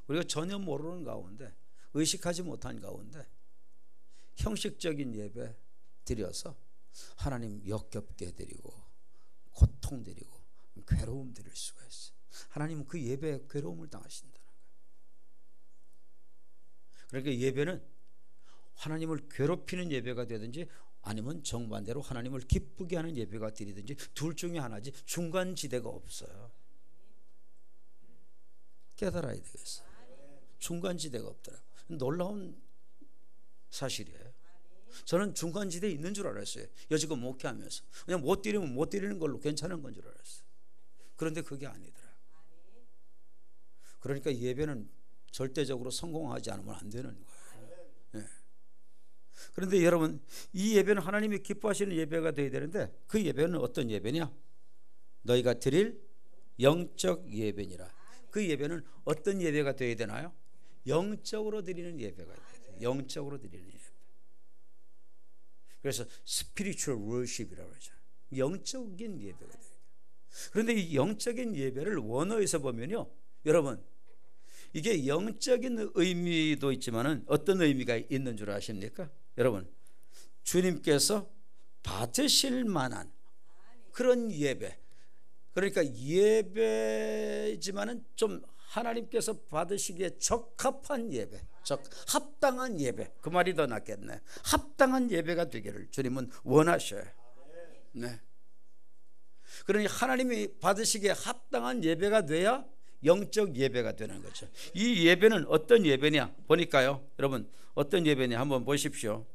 우리가 전혀 모르는 가운데, 의식하지 못한 가운데 형식적인 예배 드려서 하나님 역겹게 드리고 고통 드리고 괴로움 드릴 수가 있어요. 하나님은 그 예배에 괴로움을 당하신다는 거예요. 그러니까 예배는 하나님을 괴롭히는 예배가 되든지 아니면 정반대로 하나님을 기쁘게 하는 예배가 드리든지 둘 중에 하나지 중간 지대가 없어요. 깨달아야 되겠어요. 중간 지대가 없더라고요. 놀라운 사실이에요. 저는 중간 지대에 있는 줄 알았어요. 여지껏 목회하면서 그냥 못 드리면 못 드리는 걸로 괜찮은 건 줄 알았어요. 그런데 그게 아니더라고요. 그러니까 예배는 절대적으로 성공하지 않으면 안 되는 거예요. 네. 그런데 여러분, 이 예배는 하나님이 기뻐하시는 예배가 되어야 되는데 그 예배는 어떤 예배냐? 너희가 드릴 영적 예배니라. 그 예배는 어떤 예배가 되어야 되나요? 영적으로 드리는 예배가 돼요. 영적으로 드리는 예배. 그래서 spiritual worship이라고 하죠. 영적인 예배가 돼요. 그런데 이 영적인 예배를 원어에서 보면요, 여러분, 이게 영적인 의미도 있지만은 어떤 의미가 있는 줄 아십니까? 여러분, 주님께서 받으실 만한 그런 예배, 그러니까 예배지만은 좀 하나님께서 받으시기에 적합한 예배, 합당한 예배, 그 말이 더 낫겠네. 합당한 예배가 되기를 주님은 원하셔요. 네. 그러니 하나님이 받으시기에 합당한 예배가 돼야 영적 예배가 되는 거죠. 이 예배는 어떤 예배냐 보니까요, 여러분, 어떤 예배냐 한번 보십시오.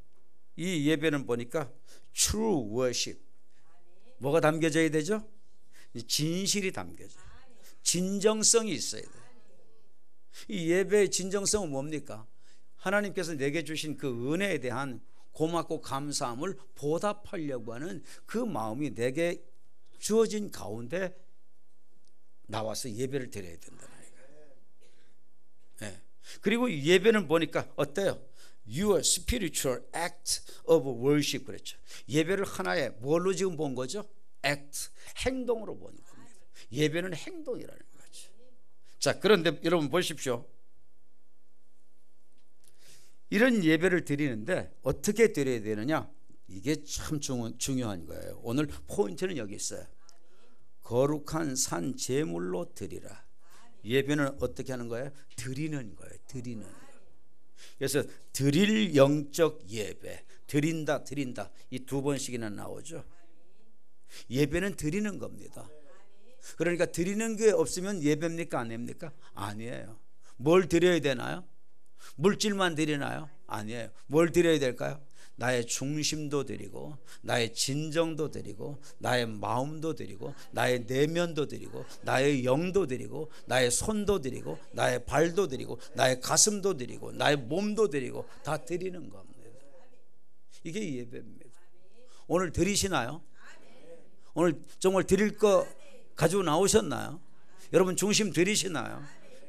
이 예배는 보니까 true worship, 뭐가 담겨져야 되죠? 진실이 담겨져요. 진정성이 있어야 돼요. 이 예배의 진정성은 뭡니까? 하나님께서 내게 주신 그 은혜에 대한 고맙고 감사함을 보답하려고 하는 그 마음이 내게 주어진 가운데 나와서 예배를 드려야 된다는 거예요. 네. 그리고 예배는 보니까 어때요? Your spiritual act of worship 그랬죠. 예배를 하나의 뭘로 지금 본 거죠? act, 행동으로 본 겁니다. 예배는 행동이라는 거죠. 자, 그런데 여러분 보십시오. 이런 예배를 드리는데 어떻게 드려야 되느냐? 이게 참 중요한 거예요. 오늘 포인트는 여기 있어요. 거룩한 산 제물로 드리라. 예배는 어떻게 하는 거예요? 드리는 거예요. 드리는 거예요. 그래서 드릴 영적 예배, 드린다 이 두 번씩이나 나오죠. 예배는 드리는 겁니다. 그러니까 드리는 게 없으면 예배입니까? 아닙니까? 아니에요. 뭘 드려야 되나요? 물질만 드리나요? 아니에요. 뭘 드려야 될까요? 나의 중심도 드리고, 나의 진정도 드리고, 나의 마음도 드리고, 나의 내면도 드리고, 나의 영도 드리고, 나의 손도 드리고, 나의 발도 드리고, 나의 가슴도 드리고, 나의 몸도 드리고, 다 드리는 겁니다. 이게 예배입니다. 오늘 드리시나요? 오늘 정말 드릴 거 가지고 나오셨나요? 여러분 중심 드리시나요?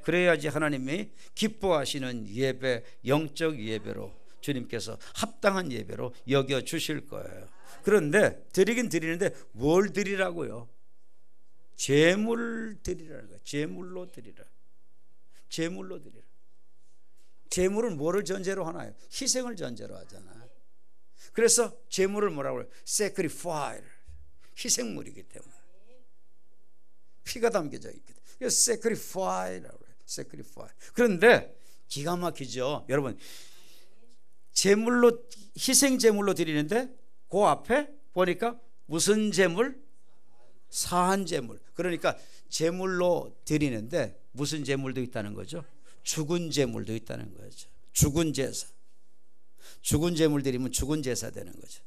그래야지 하나님이 기뻐하시는 예배, 영적 예배로 주님께서 합당한 예배로 여겨 주실 거예요. 그런데 드리긴 드리는데 뭘 드리라고요? 제물 드리라는 거예요. 제물로 드리라. 제물로 드리라. 제물은 뭐를 전제로 하나요? 희생을 전제로 하잖아요. 그래서 제물을 뭐라고 해요? sacrifice, 희생물이기 때문에 피가 담겨져 있기 때문에 그래서 sacrifice라고 해요. sacrifice. 그런데 기가 막히죠. 여러분, 제물로, 희생 제물로 드리는데 그 앞에 보니까 무슨 제물? 사한 제물. 그러니까 제물로 드리는데 무슨 제물도 있다는 거죠? 죽은 제물도 있다는 거죠. 죽은 제사. 죽은 제물 드리면 죽은 제사 되는 거죠.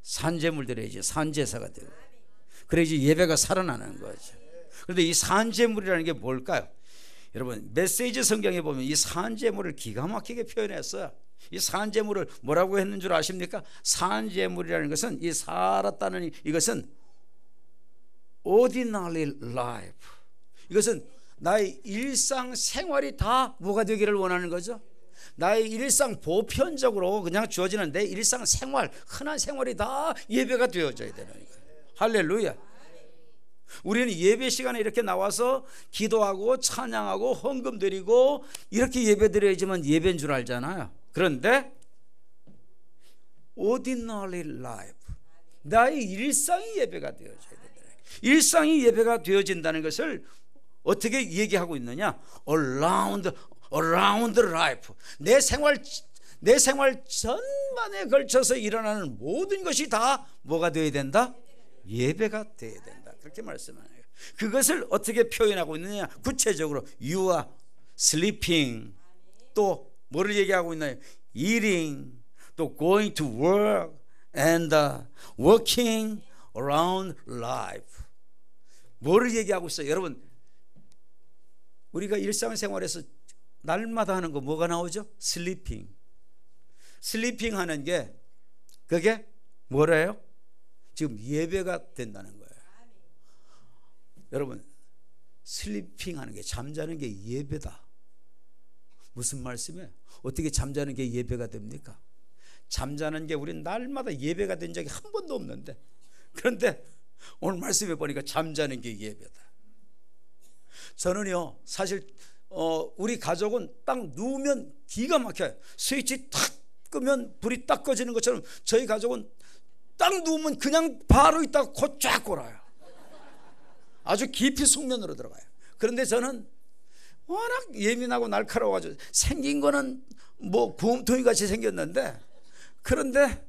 산 제물 드려야지 산 제사가 되고, 그래야지 예배가 살아나는 거죠. 그런데 이 산 제물이라는 게 뭘까요? 여러분, 메시지 성경에 보면 이 산 제물을 기가 막히게 표현했어요. 이 산 제물을 뭐라고 했는 줄 아십니까? 산 제물이라는 것은, 이 살았다는 이것은 ordinary life, 이것은 나의 일상 생활이 다 뭐가 되기를 원하는 거죠? 나의 일상 보편적으로 그냥 주어지는 내 일상 생활, 흔한 생활이 다 예배가 되어져야 되는 거예요. 할렐루야. 우리는 예배 시간에 이렇게 나와서 기도하고 찬양하고 헌금 드리고 이렇게 예배 드려야지만 예배인 줄 알잖아요. 그런데 ordinary life, 나의 일상이 예배가 되어져야 된다. 일상이 예배가 되어진다는 것을 어떻게 얘기하고 있느냐? around life, 내 생활 전반에 걸쳐서 일어나는 모든 것이 다 뭐가 되어야 된다? 예배가 되어야 된다. 그렇게 말씀하네요. 그것을 어떻게 표현하고 있느냐? 구체적으로 you are sleeping, 또 뭐를 얘기하고 있나요? eating, 또 going to work and working around life. 뭐를 얘기하고 있어요? 여러분, 우리가 일상생활에서 날마다 하는 거 뭐가 나오죠? sleeping. 슬리핑 하는 게 그게 뭐래요? 지금 예배가 된다는 거예요. 여러분, 슬리핑 하는 게, 잠자는 게 예배다. 무슨 말씀이에요? 어떻게 잠자는 게 예배가 됩니까? 잠자는 게 우린 날마다 예배가 된 적이 한 번도 없는데, 그런데 오늘 말씀해 보니까 잠자는 게 예배다. 저는요, 사실 우리 가족은 딱 누우면 기가 막혀요. 스위치 탁 끄면 불이 딱 꺼지는 것처럼 저희 가족은 딱 누우면 그냥 바로 있다가 곧 쫙 골아요. 아주 깊이 숙면으로 들어가요. 그런데 저는 워낙 예민하고 날카로워가지고 생긴 거는 뭐 구움통이 같이 생겼는데, 그런데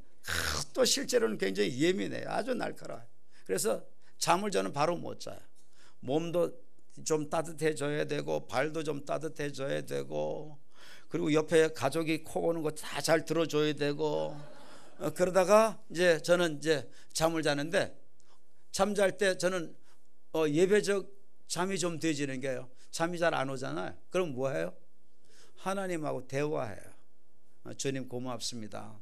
또 실제로는 굉장히 예민해요. 아주 날카로워요. 그래서 잠을 저는 바로 못 자요. 몸도 좀 따뜻해져야 되고 발도 좀 따뜻해져야 되고, 그리고 옆에 가족이 코 고는 거 다 잘 들어줘야 되고, 그러다가 이제 저는 이제 잠을 자는데, 잠잘 때 저는 예배적 잠이 좀 되지는 게요, 잠이 잘 안 오잖아요. 그럼 뭐 해요? 하나님하고 대화해요. 주님 고맙습니다.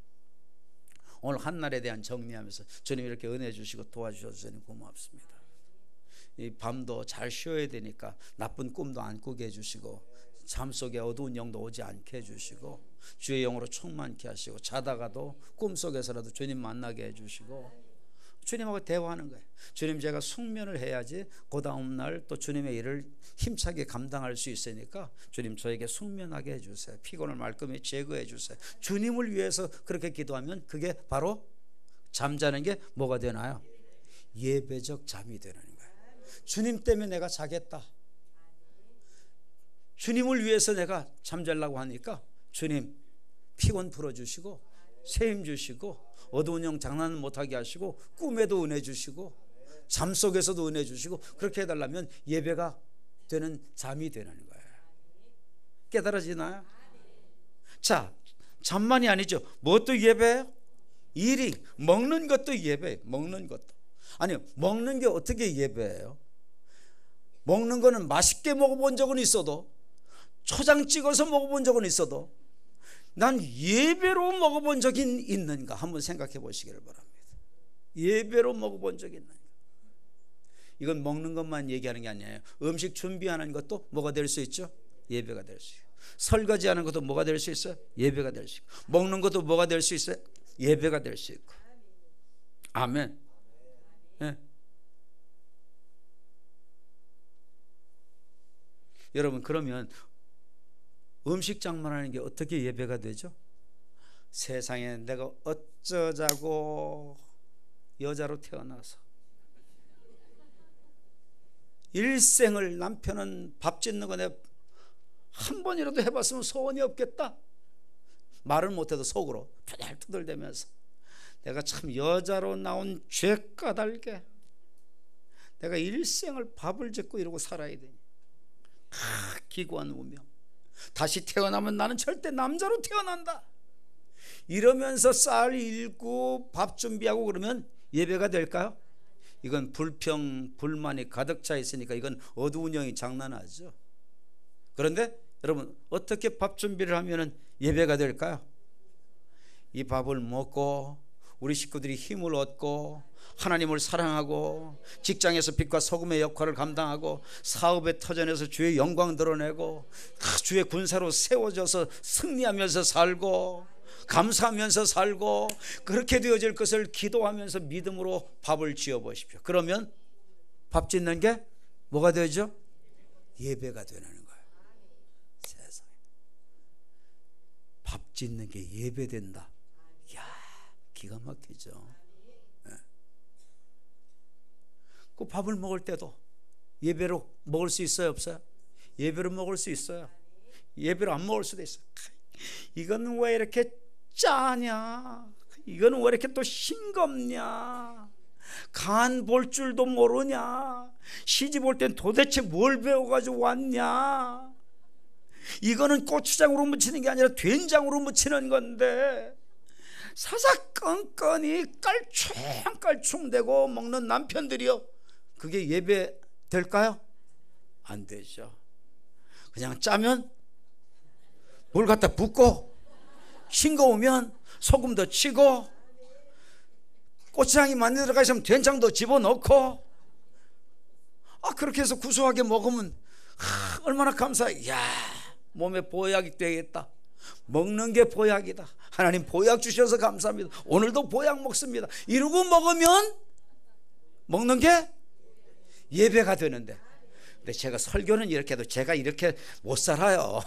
오늘 한날에 대한 정리하면서 주님 이렇게 은혜 주시고 도와주셔서 주님 고맙습니다. 이 밤도 잘 쉬어야 되니까 나쁜 꿈도 안 꾸게 해주시고, 잠 속에 어두운 영도 오지 않게 해주시고, 주의 영으로 충만케 하시고, 자다가도 꿈속에서라도 주님 만나게 해주시고, 주님하고 대화하는 거예요. 주님, 제가 숙면을 해야지 그 다음날 또 주님의 일을 힘차게 감당할 수 있으니까 주님 저에게 숙면하게 해주세요. 피곤을 말끔히 제거해 주세요. 주님을 위해서 그렇게 기도하면 그게 바로 잠자는 게 뭐가 되나요? 예배적 잠이 되는 거예요. 주님 때문에 내가 자겠다, 주님을 위해서 내가 잠자려고 하니까 주님 피곤 풀어주시고, 새 힘 주시고, 어두운 영 장난 못하게 하시고, 꿈에도 은혜 주시고, 잠 속에서도 은혜 주시고, 그렇게 해달라면 예배가 되는 잠이 되는 거예요. 깨달아지나요? 자, 잠만이 아니죠. 무엇도 예배예요? 일이, 먹는 것도 예배예요. 먹는 것도. 아니요, 먹는 게 어떻게 예배예요? 먹는 거는 맛있게 먹어본 적은 있어도, 초장 찍어서 먹어본 적은 있어도, 난 예배로 먹어본 적이 있는가 한번 생각해 보시기를 바랍니다. 예배로 먹어본 적이 있는가? 이건 먹는 것만 얘기하는 게 아니에요. 음식 준비하는 것도 뭐가 될 수 있죠? 예배가 될 수 있고, 설거지하는 것도 뭐가 될 수 있어요? 예배가 될 수 있고, 먹는 것도 뭐가 될 수 있어요? 예배가 될 수 있고. 아멘. 네. 여러분, 그러면 음식 장만하는 게 어떻게 예배가 되죠? 세상에 내가 어쩌자고 여자로 태어나서 일생을 남편은 밥 짓는 거 내가 한 번이라도 해봤으면 소원이 없겠다. 말을 못해도 속으로 투덜투덜대면서 내가 참 여자로 나온 죄까닭에 내가 일생을 밥을 짓고 이러고 살아야 되니, 기구한 운명. 다시 태어나면 나는 절대 남자로 태어난다, 이러면서 쌀 일고 밥 준비하고 그러면 예배가 될까요? 이건 불평 불만이 가득 차 있으니까 이건 어두운 영이 장난하죠. 그런데 여러분, 어떻게 밥 준비를 하면 예배가 될까요? 이 밥을 먹고 우리 식구들이 힘을 얻고, 하나님을 사랑하고, 직장에서 빛과 소금의 역할을 감당하고, 사업의 터전에서 주의 영광 드러내고, 주의 군사로 세워져서 승리하면서 살고, 감사하면서 살고, 그렇게 되어질 것을 기도하면서 믿음으로 밥을 지어 보십시오. 그러면 밥 짓는 게 뭐가 되죠? 예배가 되는 거예요. 세상에. 밥 짓는 게 예배된다. 이야, 기가 막히죠. 네. 그 밥을 먹을 때도 예배로 먹을 수 있어요, 없어요? 예배로 먹을 수 있어요. 예배로 안 먹을 수도 있어요. 이건 왜 이렇게 짜냐? 이건 왜 이렇게 또 싱겁냐? 간 볼 줄도 모르냐? 시집 올 땐 도대체 뭘 배워가지고 왔냐? 이거는 고추장으로 무치는 게 아니라 된장으로 무치는 건데 사사건건이 깔충깔충대고 먹는 남편들이요, 그게 예배 될까요? 안 되죠. 그냥 짜면 물 갖다 붓고, 싱거우면 소금 더 치고, 고추장이 많이 들어가 있으면 된장도 집어넣고, 그렇게 해서 구수하게 먹으면 얼마나 감사해. 야, 몸에 보약이 되겠다. 먹는 게 보약이다. 하나님 보약 주셔서 감사합니다. 오늘도 보약 먹습니다. 이러고 먹으면 먹는 게 예배가 되는데, 근데 제가 설교는 이렇게 해도 제가 이렇게 못 살아요.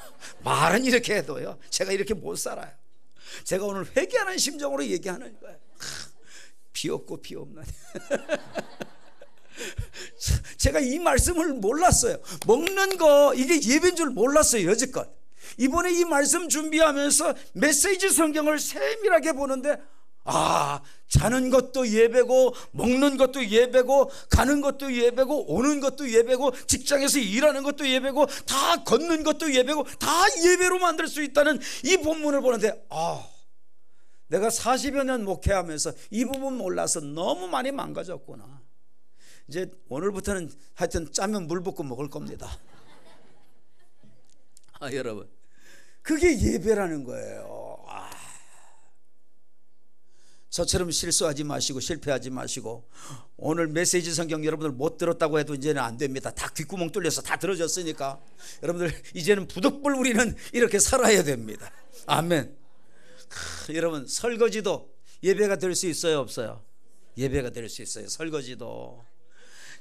말은 이렇게 해도요, 제가 이렇게 못 살아요. 제가 오늘 회개하는 심정으로 얘기하는 거예요. 비없고 비없나니. 제가 이 말씀을 몰랐어요. 먹는 거 이게 예배인 줄 몰랐어요, 여지껏. 이번에 이 말씀 준비하면서 메시지 성경을 세밀하게 보는데, 자는 것도 예배고, 먹는 것도 예배고, 가는 것도 예배고, 오는 것도 예배고, 직장에서 일하는 것도 예배고, 다 걷는 것도 예배고, 다 예배로 만들 수 있다는 이 본문을 보는데, 내가 40여 년 목회하면서 이 부분 몰라서 너무 많이 망가졌구나. 이제 오늘부터는 하여튼 짜면 물 붓고 먹을 겁니다. 여러분, 그게 예배라는 거예요. 저처럼 실수하지 마시고 실패하지 마시고, 오늘 메시지 성경 여러분들 못 들었다고 해도 이제는 안 됩니다. 다 귓구멍 뚫려서 다 들어졌으니까 여러분들 이제는 부득불 우리는 이렇게 살아야 됩니다. 아멘. 여러분, 설거지도 예배가 될 수 있어요, 없어요? 예배가 될 수 있어요. 설거지도.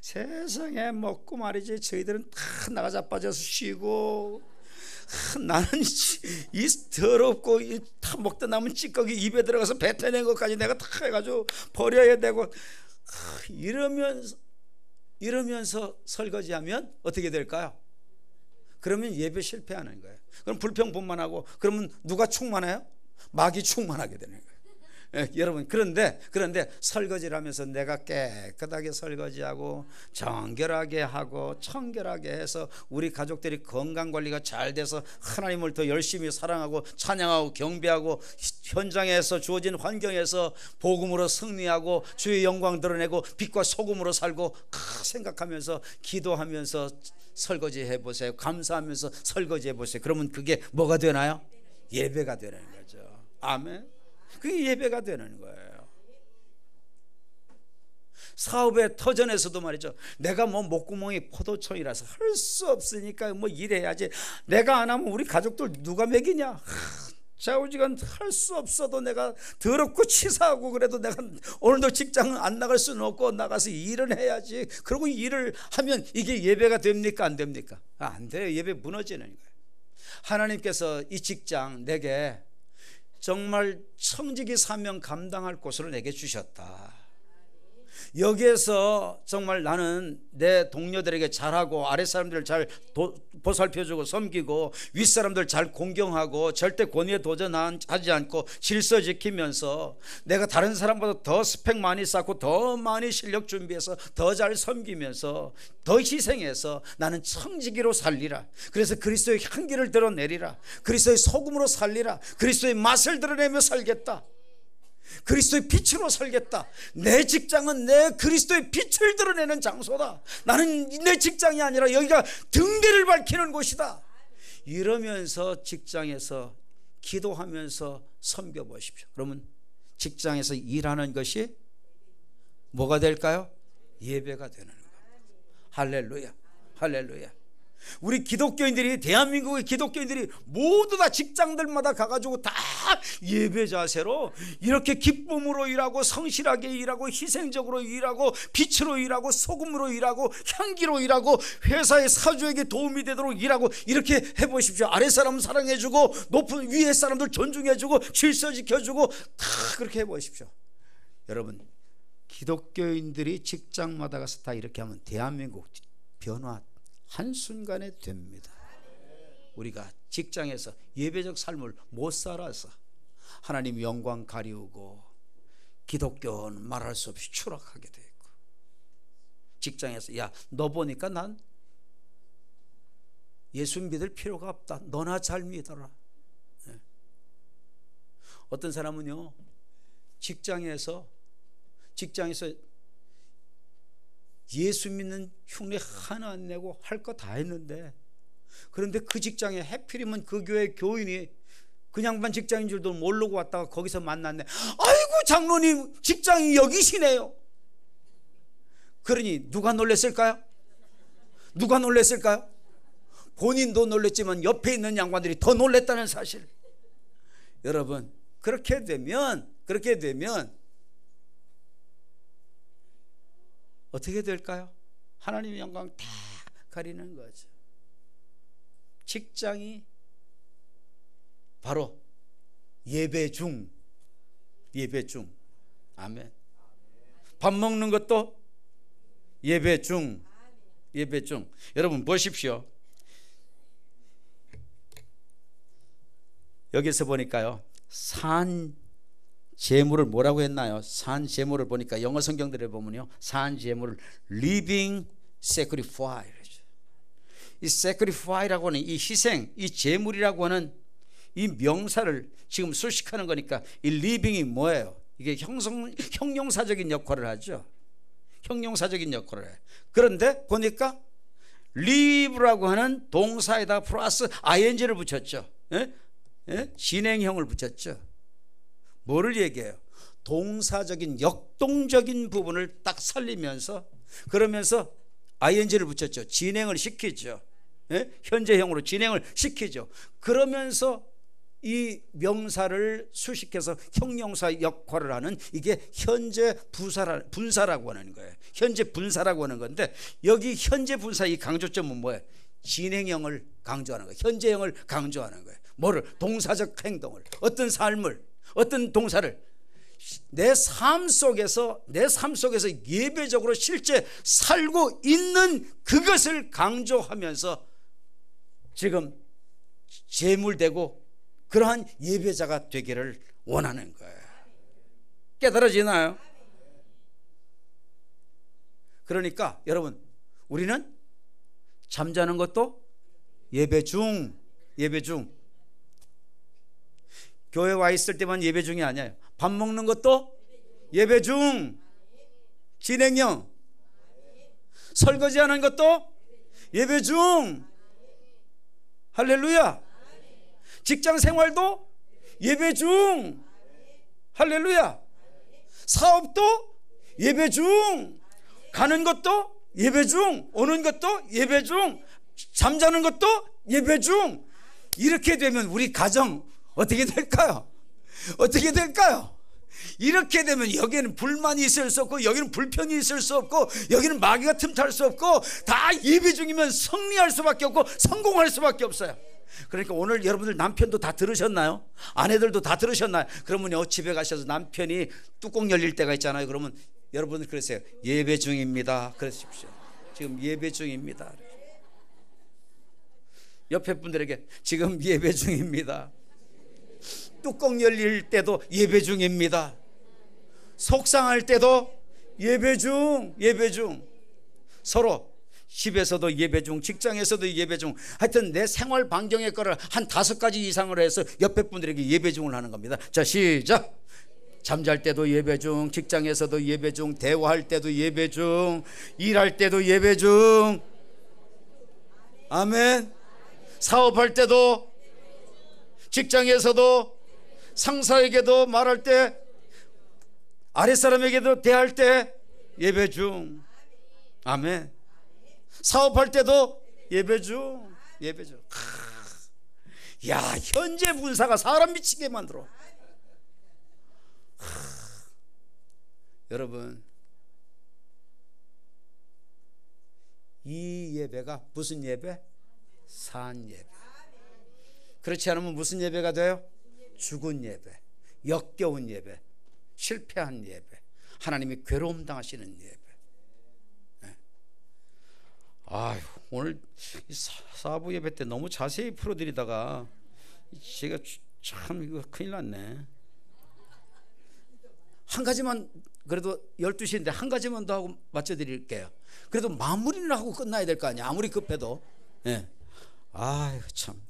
세상에 먹고 말이지, 저희들은 다 나가 자빠져서 쉬고, 나는 이 더럽고 다 먹다 남은 찌꺼기 입에 들어가서 뱉어낸 것까지 내가 다 해가지고 버려야 되고, 이러면서 설거지하면 어떻게 될까요? 그러면 예배 실패하는 거예요. 그럼 불평분만하고, 그러면 누가 충만해요? 마귀 충만하게 되는 거예요. 여러분, 그런데 설거지를 하면서 내가 깨끗하게 설거지하고 정결하게 하고 청결하게 해서 우리 가족들이 건강관리가 잘 돼서 하나님을 더 열심히 사랑하고 찬양하고 경배하고, 현장에서 주어진 환경에서 복음으로 승리하고 주의 영광 드러내고 빛과 소금으로 살고 생각하면서 기도하면서 설거지 해보세요. 감사하면서 설거지 해보세요. 그러면 그게 뭐가 되나요? 예배가 되는 거죠. 아멘. 그게 예배가 되는 거예요. 사업의 터전에서도 말이죠, 내가 뭐 목구멍이 포도청이라서 할 수 없으니까 뭐 일해야지, 내가 안 하면 우리 가족들 누가 먹이냐, 좌우지간 할 수 없어도 내가 더럽고 치사하고 그래도 내가 오늘도 직장 안 나갈 수는 없고 나가서 일은 해야지. 그리고 일을 하면 이게 예배가 됩니까, 안 됩니까? 안 돼요. 예배 무너지는 거예요. 하나님께서 이 직장 내게 정말 청지기 사명 감당할 곳으로 내게 주셨다. 여기에서 정말 나는 내 동료들에게 잘하고 아랫 사람들을 잘 보살펴주고 섬기고 윗사람들 잘 공경하고 절대 권위에 도전하지 않고 질서 지키면서 내가 다른 사람보다 더 스펙 많이 쌓고 더 많이 실력 준비해서 더 잘 섬기면서 더 희생해서 나는 청지기로 살리라. 그래서 그리스도의 향기를 드러내리라. 그리스도의 소금으로 살리라. 그리스도의 맛을 드러내며 살겠다. 그리스도의 빛으로 살겠다. 내 직장은 내 그리스도의 빛을 드러내는 장소다. 나는 내 직장이 아니라 여기가 등대를 밝히는 곳이다. 이러면서 직장에서 기도하면서 섬겨보십시오. 그러면 직장에서 일하는 것이 뭐가 될까요? 예배가 되는 겁니다. 할렐루야, 할렐루야. 우리 기독교인들이, 대한민국의 기독교인들이 모두 다 직장들마다 가가지고 다 예배 자세로 이렇게 기쁨으로 일하고, 성실하게 일하고, 희생적으로 일하고, 빛으로 일하고, 소금으로 일하고, 향기로 일하고, 회사의 사주에게 도움이 되도록 일하고, 이렇게 해보십시오. 아랫사람 사랑해주고, 높은 위에 사람들 존중해주고, 질서 지켜주고, 다 그렇게 해보십시오. 여러분, 기독교인들이 직장마다 가서 다 이렇게 하면 대한민국 변화 한순간에 됩니다. 우리가 직장에서 예배적 삶을 못 살아서 하나님 영광 가리우고 기독교는 말할 수 없이 추락하게 되고, 직장에서 야, 너 보니까 난 예수 믿을 필요가 없다, 너나 잘 믿어라. 어떤 사람은요, 직장에서 예수 믿는 흉내 하나 안 내고 할 거 다 했는데, 그런데 그 직장에 해필이면 그 교회 교인이 그냥반 직장인 줄도 모르고 왔다가 거기서 만났네. 아이고, 장로님 직장이 여기시네요. 그러니 누가 놀랬을까요? 누가 놀랬을까요? 본인도 놀랬지만 옆에 있는 양반들이 더 놀랬다는 사실. 여러분, 그렇게 되면 어떻게 될까요? 하나님의 영광 다 가리는 거죠. 직장이 바로 예배 중. 아멘. 밥 먹는 것도 예배 중. 여러분 보십시오. 여기서 보니까요, 산 제물을 뭐라고 했나요? 산 제물을 보니까 영어 성경들에 보면요, 산 제물을 living sacrifice. 이 sacrifice라고 하는 이 희생, 이 제물이라고 하는 이 명사를 지금 수식하는 거니까, 이 living이 뭐예요? 이게 형용사적인 역할을 하죠. 형용사적인 역할을 해요. 그런데 보니까 live라고 하는 동사에다 플러스 ing를 붙였죠. 진행형을 붙였죠. 뭐를 얘기해요? 동사적인 역동적인 부분을 딱 살리면서, 그러면서 ing를 붙였죠. 진행을 시키죠. 현재형으로 진행을 시키죠. 그러면서 이 명사를 수식해서 형용사 역할을 하는, 이게 현재 분사라고 하는 거예요. 현재 분사라고 하는 건데, 여기 현재 분사 이 강조점은 뭐예요? 진행형을 강조하는 거예요. 현재형을 강조하는 거예요. 뭐를? 동사적 행동을, 어떤 삶을, 어떤 동사를 내 삶 속에서 예배적으로 실제 살고 있는 그것을 강조하면서 지금 제물되고 그러한 예배자가 되기를 원하는 거예요. 깨달아지나요? 그러니까 여러분, 우리는 잠자는 것도 예배 중. 교회 와 있을 때만 예배 중이 아니에요. 밥 먹는 것도 예배 중. 진행형. 설거지 하는 것도 예배 중. 할렐루야. 직장 생활도 예배 중. 할렐루야. 사업도 예배 중. 가는 것도 예배 중. 오는 것도 예배 중. 잠자는 것도 예배 중. 이렇게 되면 우리 가정 어떻게 될까요? 어떻게 될까요? 이렇게 되면 여기는 불만이 있을 수 없고, 여기는 불편이 있을 수 없고, 여기는 마귀가 틈탈 수 없고, 다 예배 중이면 승리할 수밖에 없고 성공할 수밖에 없어요. 그러니까 오늘 여러분들 남편도 다 들으셨나요? 아내들도 다 들으셨나요? 그러면요, 집에 가셔서 남편이 뚜껑 열릴 때가 있잖아요. 그러면 여러분들 그러세요. 예배 중입니다. 그러십시오. 지금 예배 중입니다. 옆에 분들에게 지금 예배 중입니다. 뚜껑 열릴 때도 예배 중입니다. 속상할 때도 예배 중. 서로 집에서도 예배 중, 직장에서도 예배 중, 하여튼 내 생활 반경의 거를 한 5가지 이상으로 해서 옆에 분들에게 예배 중을 하는 겁니다. 자, 시작. 잠잘 때도 예배 중, 직장에서도 예배 중, 대화할 때도 예배 중, 일할 때도 예배 중. 아멘. 사업할 때도, 직장에서도, 상사에게도 말할 때, 아랫사람에게도 대할 때 예배 중. 아멘. 사업할 때도 예배 중. 야, 현재 분사가 사람 미치게 만들어. 여러분, 이 예배가 무슨 예배? 산 예배. 그렇지 않으면 무슨 예배가 돼요? 죽은 예배, 역겨운 예배, 실패한 예배, 하나님이 괴로움 당하시는 예배. 네. 아유, 오늘 사부 예배 때 너무 자세히 풀어드리다가 제가 참 이거 큰일 났네. 한 가지만, 그래도 12시인데 한 가지만 더 하고 맞춰드릴게요. 그래도 마무리는 하고 끝나야 될 거 아니야, 아무리 급해도. 예. 아유 참.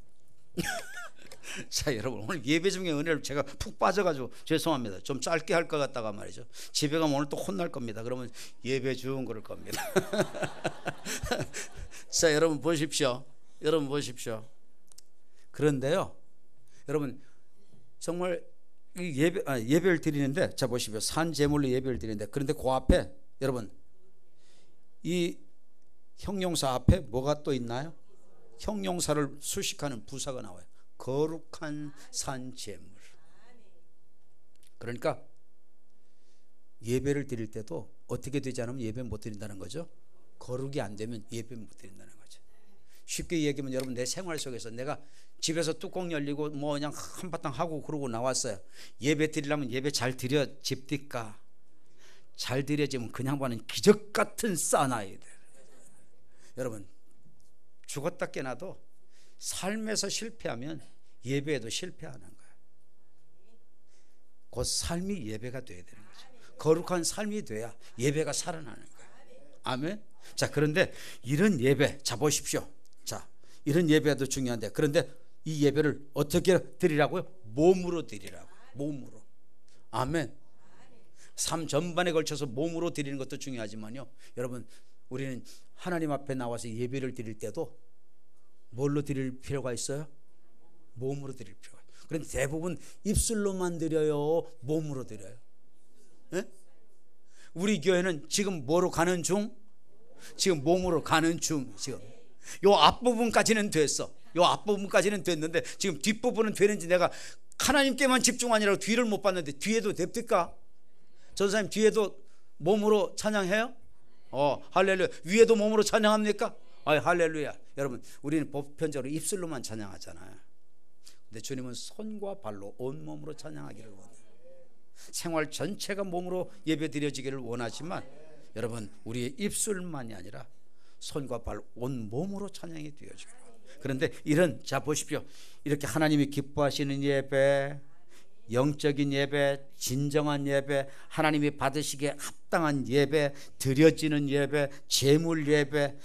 자, 여러분, 오늘 예배 중에 은혜를 제가 푹 빠져가지고 죄송합니다. 좀 짧게 할 것 같다가 말이죠. 집에 가면 오늘 또 혼날 겁니다. 그러면 예배 중 그럴 겁니다. 자, 여러분 보십시오. 그런데요, 여러분 정말 예배를 드리는데, 자 보십시오. 산 제물로 예배를 드리는데, 그런데 그 앞에 여러분 이 형용사 앞에 뭐가 또 있나요? 형용사를 수식하는 부사가 나와요. 거룩한 산 제물. 그러니까 예배를 드릴 때도 어떻게 되지 않으면 예배 못 드린다는 거죠. 거룩이 안 되면 예배 못 드린다는 거죠. 쉽게 얘기하면 여러분, 내 생활 속에서 내가 집에서 뚜껑 열리고 뭐 그냥 한바탕 하고 그러고 나왔어요. 예배 드리려면 예배 잘 드려집니까? 잘 드려지면 그냥 봐는 기적 같은 사나이 돼. 여러분, 죽었다 깨나도 삶에서 실패하면 예배에도 실패하는 거예요. 그 삶이 예배가 돼야 되는 거죠. 거룩한 삶이 돼야 예배가 살아나는 거예요. 아멘. 자, 그런데 이런 예배, 자 보십시오. 자, 이런 예배도 중요한데, 그런데 이 예배를 어떻게 드리라고요? 몸으로 드리라고. 몸으로. 아멘. 삶 전반에 걸쳐서 몸으로 드리는 것도 중요하지만요, 여러분, 우리는 하나님 앞에 나와서 예배를 드릴 때도 뭘로 드릴 필요가 있어요? 몸으로 드릴 필요가 있어요. 그런데 대부분 입술로만 드려요, 몸으로 드려요? 네? 우리 교회는 지금 뭐로 가는 중? 지금 몸으로 가는 중. 지금 요 앞부분까지는 됐어. 요 앞부분까지는 됐는데 지금 뒷부분은 되는지 내가 하나님께만 집중하느라고 뒤를 못 봤는데, 뒤에도 됩니까? 전사님, 뒤에도 몸으로 찬양해요? 할렐루야. 위에도 몸으로 찬양합니까? 할렐루야. 여러분, 우리는 보편적으로 입술로만 찬양하잖아요. 근데 주님은 손과 발로 온몸으로 찬양하기를 원해요. 생활 전체가 몸으로 예배 드려지기를 원하지만, 여러분, 우리의 입술만이 아니라 손과 발 온몸으로 찬양이 되어지기를 원해요. 그런데 이런, 자 보십시오. 이렇게 하나님이 기뻐하시는 예배, 영적인 예배, 진정한 예배, 하나님이 받으시기에 합당한 예배, 드려지는 예배, 제물 예배,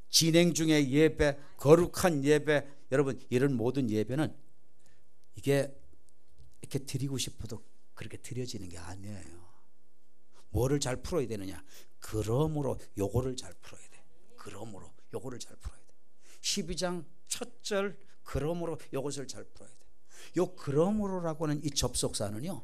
진행 중의 예배, 거룩한 예배, 여러분, 이런 모든 예배는 이게 이렇게 드리고 싶어도 그렇게 드려지는 게 아니에요. 뭐를 잘 풀어야 되느냐? 그러므로 요거를 잘 풀어야 돼. 그러므로 요거를 잘 풀어야 돼. 12장 첫 절, 그러므로 요것을 잘 풀어야 돼. 요 그러므로라고는 이 접속사는요,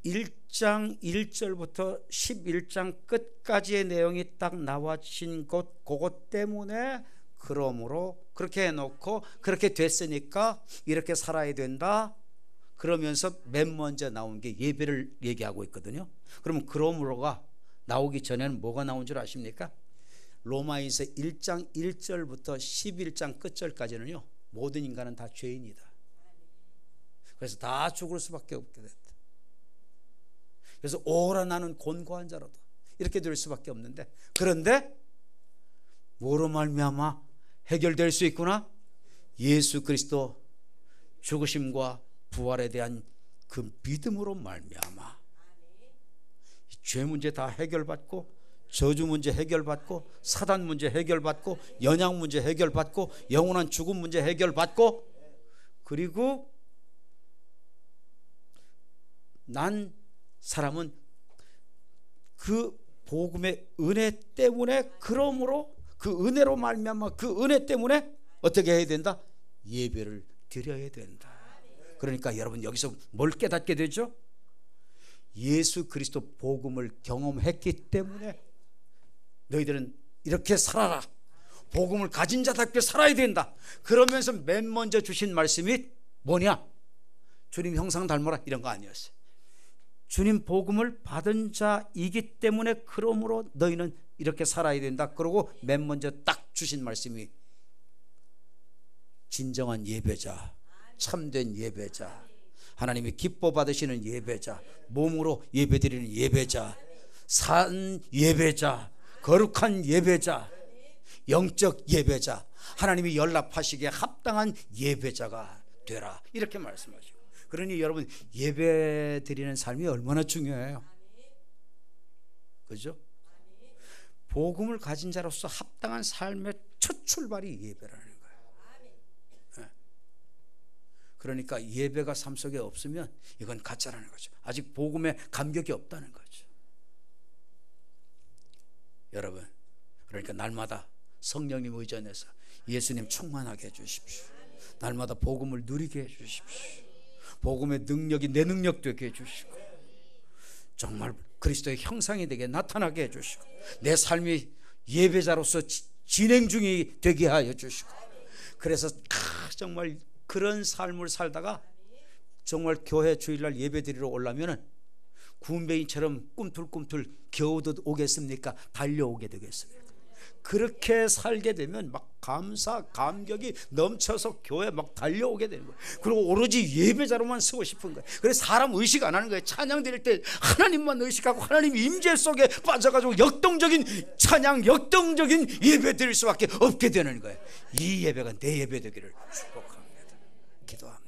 1장 1절부터 11장 끝까지의 내용이 딱 나와진 것, 그것 때문에 그러므로 그렇게 해놓고 그렇게 됐으니까 이렇게 살아야 된다, 그러면서 맨 먼저 나온 게 예배를 얘기하고 있거든요. 그러면 그러므로가 나오기 전에는 뭐가 나온 줄 아십니까? 로마인서 1장 1절부터 11장 끝절까지는요, 모든 인간은 다 죄인이다. 그래서 다 죽을 수밖에 없게 됐다. 그래서 오라 나는 곤고한 자로다, 이렇게 될 수밖에 없는데, 그런데 뭐로 말미암아 해결될 수 있구나? 예수 그리스도 죽으심과 부활에 대한 그 믿음으로 말미암아 죄 문제 다 해결받고, 저주 문제 해결받고, 사단 문제 해결받고, 연약 문제 해결받고, 영원한 죽음 문제 해결받고, 그리고 난 사람은 그 복음의 은혜 때문에, 그러므로 그 은혜로 말미암아 그 은혜 때문에 어떻게 해야 된다? 예배를 드려야 된다. 그러니까 여러분, 여기서 뭘 깨닫게 되죠? 예수 그리스도 복음을 경험했기 때문에 너희들은 이렇게 살아라, 복음을 가진 자답게 살아야 된다. 그러면서 맨 먼저 주신 말씀이 뭐냐? 주님 형상 닮아라, 이런 거 아니었어요. 주님 복음을 받은 자이기 때문에 그러므로 너희는 이렇게 살아야 된다. 그러고 맨 먼저 딱 주신 말씀이 진정한 예배자, 참된 예배자, 하나님이 기뻐 받으시는 예배자, 몸으로 예배드리는 예배자, 산 예배자, 거룩한 예배자, 영적 예배자, 하나님이 연락하시기에 합당한 예배자가 되라, 이렇게 말씀하시고. 그러니 여러분, 예배 드리는 삶이 얼마나 중요해요. 그죠? 복음을 가진 자로서 합당한 삶의 첫 출발이 예배라는 거예요. 그러니까 예배가 삶 속에 없으면 이건 가짜라는 거죠. 아직 복음에 감격이 없다는 거죠. 여러분, 그러니까 날마다 성령님 의존해서 예수님 충만하게 해주십시오. 날마다 복음을 누리게 해주십시오. 복음의 능력이 내 능력 되게 해주시고, 정말 그리스도의 형상이 되게 나타나게 해주시고, 내 삶이 예배자로서 진행 중이 되게 하여 주시고, 그래서 정말 그런 삶을 살다가 정말 교회 주일날 예배 드리러 오려면은 군뱅이처럼 꿈틀꿈틀 겨우도 오겠습니까? 달려오게 되겠습니까? 그렇게 살게 되면 막 감사, 감격이 넘쳐서 교회 막 달려오게 되는 거예요. 그리고 오로지 예배자로만 서고 싶은 거예요. 그래서 사람 의식 안 하는 거예요. 찬양 드릴 때 하나님만 의식하고 하나님 임재 속에 빠져가지고 역동적인 찬양, 역동적인 예배 드릴 수밖에 없게 되는 거예요. 이 예배가 내 예배 되기를 축복합니다. 기도합니다.